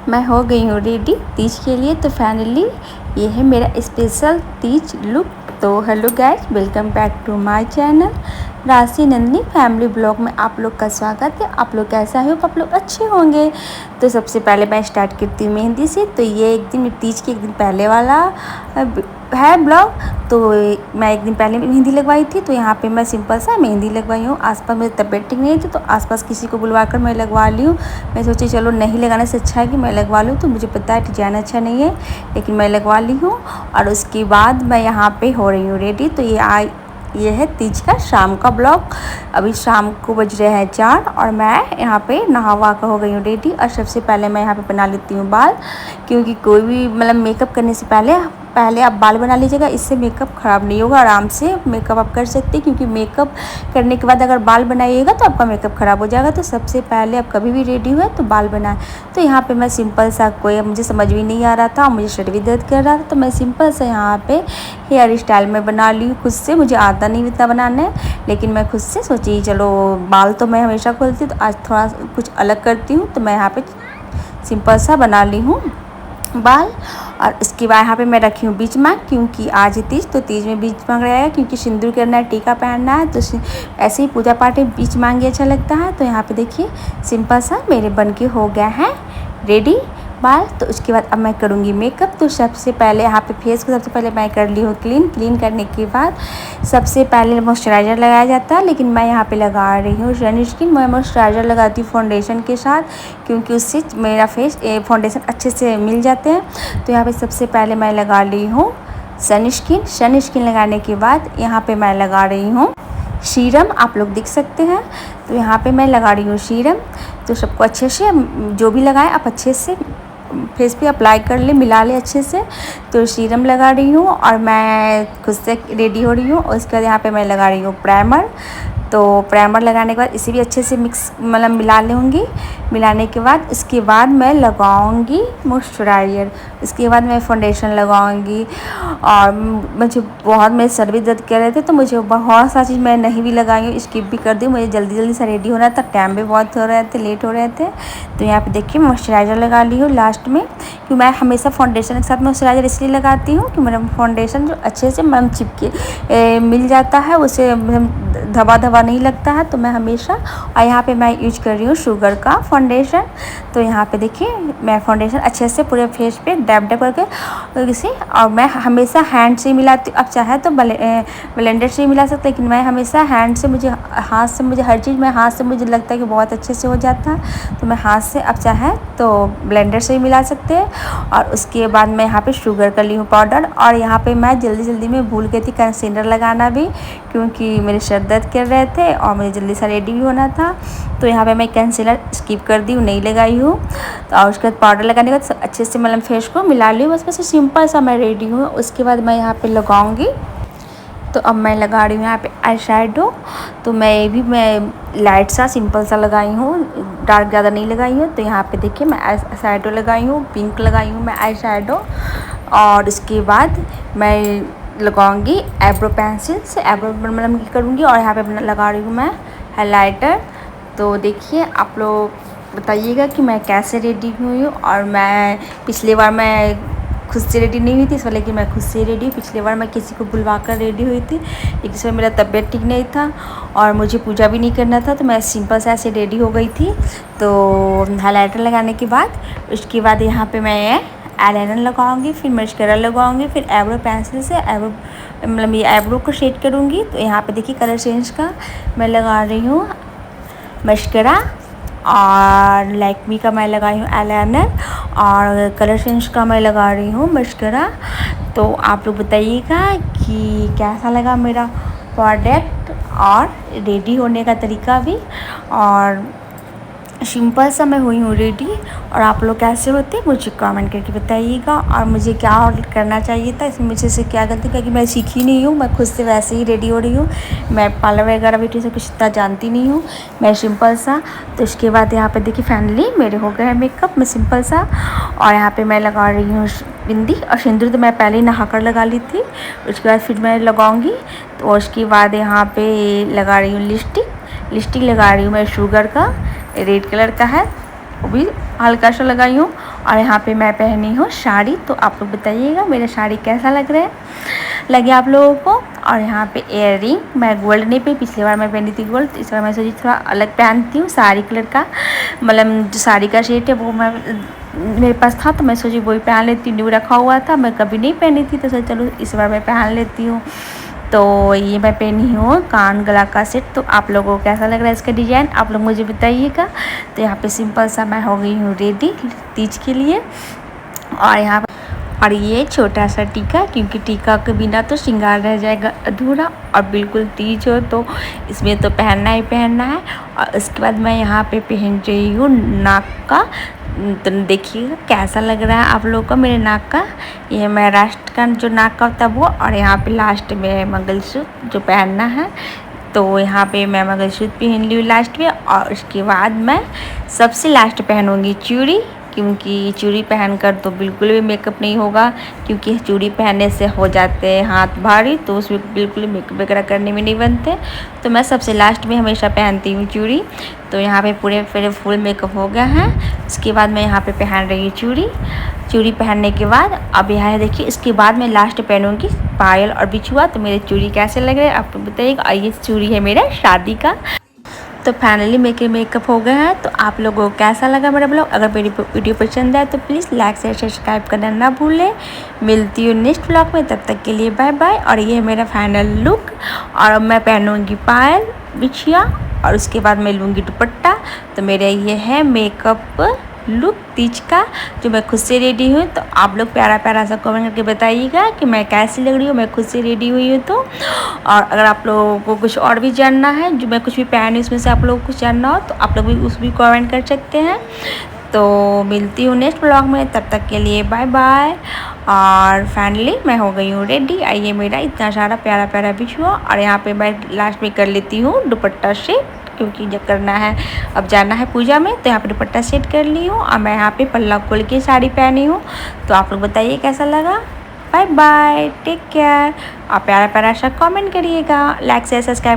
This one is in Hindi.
मैं हो गई हूँ रेडी तीज के लिए। तो फाइनली ये है मेरा स्पेशल तीज लुक। तो hello guys, welcome back to my channel Rashi Nandini family blog में आप लोग का स्वागत है। आप लोग कैसा है? आप लोग अच्छे होंगे। तो सबसे पहले मैं स्टार्ट करती हूँ मेहंदी से। तो ये एक दिन तीज के एक दिन पहले वाला है ब्लॉग। तो मैं एक दिन पहले मेहंदी लगवाई थी। तो यहाँ पे मैं सिंपल सा मेहंदी लगवाई हूँ। आसपास मेरी तबीयत ठीक नहीं थी तो आसपास किसी को बुलवा कर मैं लगवा ली हूँ। मैं सोची चलो नहीं लगाने से अच्छा है कि मैं लगवा लूँ। तो मुझे पता है डिजाइन अच्छा नहीं है लेकिन मैं लगवा ली हूँ। और उसके बाद मैं यहाँ पे हो रही हूँ रेडी। तो ये है तीज का शाम का ब्लॉग। अभी शाम को बज रहे हैं 4 और मैं यहाँ पे नहा वहा कर हो गई हूँ रेडी। और सबसे पहले मैं यहाँ पे बना लेती हूँ बाल, क्योंकि कोई भी मतलब मेकअप करने से पहले आप बाल बना लीजिएगा। इससे मेकअप ख़राब नहीं होगा, आराम से मेकअप आप कर सकते हैं। क्योंकि मेकअप करने के बाद अगर बाल बनाइएगा तो आपका मेकअप ख़राब हो जाएगा। तो सबसे पहले आप कभी भी रेडी हुए तो बाल बनाएं। तो यहाँ पे मैं सिंपल सा, कोई मुझे समझ भी नहीं आ रहा था, मुझे शरीर भी दर्द कर रहा था, तो मैं सिंपल सा यहाँ पे हेयर स्टाइल में बना ली हूँ खुद से। मुझे आता नहीं इतना बनाने, लेकिन मैं खुद से सोची चलो बाल तो मैं हमेशा खोलती हूँ तो आज थोड़ा कुछ अलग करती हूँ। तो मैं यहाँ पे सिंपल सा बना ली हूँ बाल। और इसके बाद यहाँ पे मैं रखी हूँ बीच मांग, क्योंकि आज तीज, तो तीज में बीच मांग रहेगा। क्योंकि सिंदूर करना है, टीका पहनना है, तो ऐसे ही पूजा पाठ में बीच मांग ही अच्छा लगता है। तो यहाँ पे देखिए सिंपल सा मेरे बन के हो गया है रेडी बाल। तो उसके बाद अब मैं करूँगी मेकअप। तो सबसे पहले यहाँ पे फेस को सबसे पहले मैं कर ली हूँ क्लीन करने के बाद सबसे पहले मॉइस्चराइज़र लगाया जाता है, लेकिन मैं यहाँ पे लगा रही हूँ सनस्क्रीन। मैं मॉइस्चराइज़र लगाती हूँ फाउंडेशन के साथ, क्योंकि उससे मेरा फेस फाउंडेशन अच्छे से मिल जाते हैं। तो यहाँ पे सबसे पहले मैं लगा ली हूँ सनस्क्रीन लगाने के बाद यहाँ पे मैं लगा रही हूँ सीरम। आप लोग देख सकते हैं। तो यहाँ पे मैं लगा रही हूँ सीरम। तो सबको अच्छे से, जो भी लगाए आप अच्छे से फेस पे अप्लाई कर ले, मिला ले अच्छे से। तो सीरम लगा रही हूँ और मैं खुद से रेडी हो रही हूँ। और उसके बाद यहाँ पे मैं लगा रही हूँ प्राइमर। तो प्राइमर लगाने के बाद इसे भी अच्छे से मिक्स मतलब मिला लूँगी। मिलाने के बाद इसके बाद मैं लगाऊंगी मॉइस्चराइज़र। इसके बाद मैं फाउंडेशन लगाऊंगी। और मुझे बहुत, मेरे सर भी दर्द कर रहे थे तो मुझे बहुत सा चीज़ मैं नहीं भी लगाई हूँ, स्किप भी कर दी। मुझे जल्दी से रेडी होना था, टाइम भी बहुत हो रहे थे, लेट हो रहे थे। तो यहाँ पे देखिए मॉइस्चराइज़र लगा ली हूँ लास्ट में। क्योंकि मैं हमेशा फाउंडेशन के साथ मॉइस्चराइज़र इसलिए लगाती हूँ कि मेरा फाउंडेशन जो अच्छे से मतलब चिपके मिल जाता है, उसे धब्बा नहीं लगता है। तो मैं हमेशा, और यहाँ पे मैं यूज कर रही हूँ शुगर का फाउंडेशन। तो यहाँ पे देखिए मैं फाउंडेशन अच्छे से पूरे फेस पे डैब करके इसे, और मैं हमेशा हैंड से मिलाती हूँ। अब चाहे तो ब्लेंडर से ही मिला सकते, लेकिन मैं हमेशा हैंड से, हाथ से मुझे हर चीज़, मैं हाथ से मुझे लगता है कि बहुत अच्छे से हो जाता है। तो मैं हाथ से, अब चाहे तो ब्लेंडर से ही मिला सकते हैं। और उसके बाद मैं यहाँ पे शुगर कर ली हूँ पाउडर। और यहाँ पे मैं जल्दी में भूल गई थी कंसीलर लगाना भी, क्योंकि मेरे सर दर्द कर रहे थे और मुझे जल्दी से रेडी भी होना था। तो यहाँ पे मैं कंसीलर स्किप कर दी हूँ, नहीं लगाई हूँ। तो और उसके बाद पाउडर लगाने के बाद अच्छे से मतलब फेस को मिला ली हूँ। बस सिंपल सा मैं रेडी हूँ। उसके बाद मैं यहाँ पे लगाऊंगी। तो अब मैं लगा रही हूँ यहाँ पे आई शेडो। तो मैं लाइट सा सिंपल सा लगाई हूँ, डार्क ज़्यादा नहीं लगाई हूँ। तो यहाँ पे देखिए मैं आई शेडो लगाई हूँ, पिंक लगाई हूँ मैं आई शेडो। और इसके बाद मैं लगाऊंगी आईब्रो पेंसिल से, आईब्रो मतलब करूँगी। और यहाँ पे लगा रही हूँ मैं हाइलाइटर। तो देखिए आप लोग बताइएगा कि मैं कैसे रेडी हुई हूँ। और मैं पिछली बार मैं खुद से रेडी नहीं हुई थी इस बार, लेकिन मैं खुद से रेडी हुई। पिछली बार मैं किसी को बुलवा कर रेडी हुई थी, लेकिन इस बार मेरा तबीयत ठीक नहीं था और मुझे पूजा भी नहीं करना था। तो मैं सिंपल से ऐसे रेडी हो गई थी। तो हाइलाइटर लगाने के बाद उसके बाद यहाँ पे मैं आईलाइनर लगाऊंगी, फिर मस्करा लगाऊंगी, फिर आईब्रो पेंसिल से आईब्रो मतलब ये आईब्रो को शेड करूँगी। तो यहाँ पे देखिए कलर चेंज का मैं लगा रही हूँ मस्करा। और लैक्मी का मैं लगाई हूँ आईलाइनर। और कलर चेंज का मैं लगा रही हूँ मस्करा। तो आप लोग बताइएगा कि कैसा लगा मेरा प्रोडक्ट और रेडी होने का तरीका भी। और सिंपल सा मैं हुई हूँ रेडी। और आप लोग कैसे होते हैं मुझे कमेंट करके बताइएगा। और मुझे क्या ऑर्डर करना चाहिए था, इसमें मुझे से क्या गलती, क्योंकि मैं सीखी नहीं हूँ, मैं खुद से वैसे ही रेडी हो रही हूँ। मैं पार्लर वगैरह ब्यूटी से कुछ इतना जानती नहीं हूँ, मैं सिंपल सा। तो इसके बाद यहाँ पे देखिए फाइनली मेरे हो गए हैं मेकअप में सिंपल सा। और यहाँ पर मैं लगा रही हूँ बिंदी और सिंदूर। तो मैं पहले ही नहा कर लगा ली थी, उसके बाद फिर मैं लगाऊँगी। तो उसके बाद यहाँ पर लगा रही हूँ लिपस्टिक लगा रही हूँ मैं शुगर का, रेड कलर का है, वो भी हल्का सा लगाई हूँ। और यहाँ पे मैं पहनी हूँ साड़ी। तो आप लोग बताइएगा मेरा साड़ी कैसा लगे आप लोगों को। और यहाँ पे इयर रिंग मैं गोल्ड नहीं पे, पिछली बार मैं पहनी थी गोल्ड, इस बार मैं सोची थोड़ा अलग पहनती हूँ, साड़ी कलर का, मतलब जो साड़ी का शेड है वो मैं मेरे पास था तो मैं सोची वही पहन लेती हूँ। न्यू रखा हुआ था, मैं कभी नहीं पहनी थी तो सोचा चलो इस बार मैं पहन लेती हूँ। तो ये मैं पहनी हूँ कान गला का सेट। तो आप लोगों को कैसा लग रहा है इसका डिज़ाइन, आप लोग मुझे बताइएगा। तो यहाँ पे सिंपल सा मैं हो गई हूँ रेडी तीज के लिए। और यहाँ और ये छोटा सा टीका, क्योंकि टीका के बिना तो श्रृंगार रह जाएगा अधूरा, और बिल्कुल तीज हो तो इसमें तो पहनना ही पहनना है। और उसके बाद मैं यहाँ पे पहन रही हूँ नाक का। तो देखिएगा कैसा लग रहा है आप लोगों को मेरे नाक का। ये महाराष्ट्र का जो नाक का होता है वो, और यहाँ पे लास्ट में मंगलसूत्र जो पहनना है। तो यहाँ पे मैं मंगलसूत्र पहन ली हूँ लास्ट में, और उसके बाद मैं सबसे लास्ट पहनूँगी चूड़ी, क्योंकि चूड़ी पहनकर तो बिल्कुल भी मेकअप नहीं होगा, क्योंकि चूड़ी पहनने से हो जाते हैं हाथ भारी, तो उसमें बिल्कुल मेकअप वगैरह करने में नहीं बनते। तो मैं सबसे लास्ट में हमेशा पहनती हूँ चूड़ी। तो यहाँ पे पूरे फुल मेकअप हो गया है। उसके बाद मैं यहाँ पे पहन रही हूँ चूड़ी पहनने के बाद अब यहाँ देखिए, इसके बाद मैं लास्ट पहनूँगी पायल और बिछुआ। तो मेरे चूड़ी कैसे लग रहे हैं आप बताइएगा। और ये चूड़ी है मेरा शादी का। तो फाइनली मेकअप हो गया है। तो आप लोगों को कैसा लगा मेरा ब्लॉग, अगर मेरी वीडियो पसंद आए तो प्लीज़ लाइक शेयर सब्सक्राइब करना ना भूलें। मिलती हूँ नेक्स्ट ब्लॉग में, तब तक के लिए बाय बाय। और ये है मेरा फाइनल लुक। और अब मैं पहनूँगी पायल बिछिया, और उसके बाद मैं लूँगी दुपट्टा। तो मेरा ये है मेकअप लुक तीज का, जो मैं खुद से रेडी हूँ। तो आप लोग प्यारा प्यारा सा कमेंट करके बताइएगा कि मैं कैसी लग रही हूँ, मैं खुद से रेडी हुई हूँ तो। और अगर आप लोगों को कुछ और भी जानना है, जो मैं कुछ भी पहनी उसमें से आप लोगों को कुछ जानना हो, तो आप लोग भी उस भी कमेंट कर सकते हैं। तो मिलती हूँ नेक्स्ट ब्लॉग में, तब तक के लिए बाय बाय। और फाइनली मैं हो गई हूँ रेडी। आइए मेरा इतना सारा प्यारा प्यारा बिछुआ, और यहाँ पे मैं लास्ट में कर लेती हूँ दुपट्टा से, क्योंकि जब करना है अब जाना है पूजा में। तो यहाँ पे दुपट्टा सेट कर ली हूँ, और मैं यहाँ पे पल्ला खोल के साड़ी पहनी हूँ। तो आप लोग बताइए कैसा लगा। Bye bye, take care. आप प्यारा प्यारा सा कमेंट करिएगा, लाइक शेयर सब्सक्राइब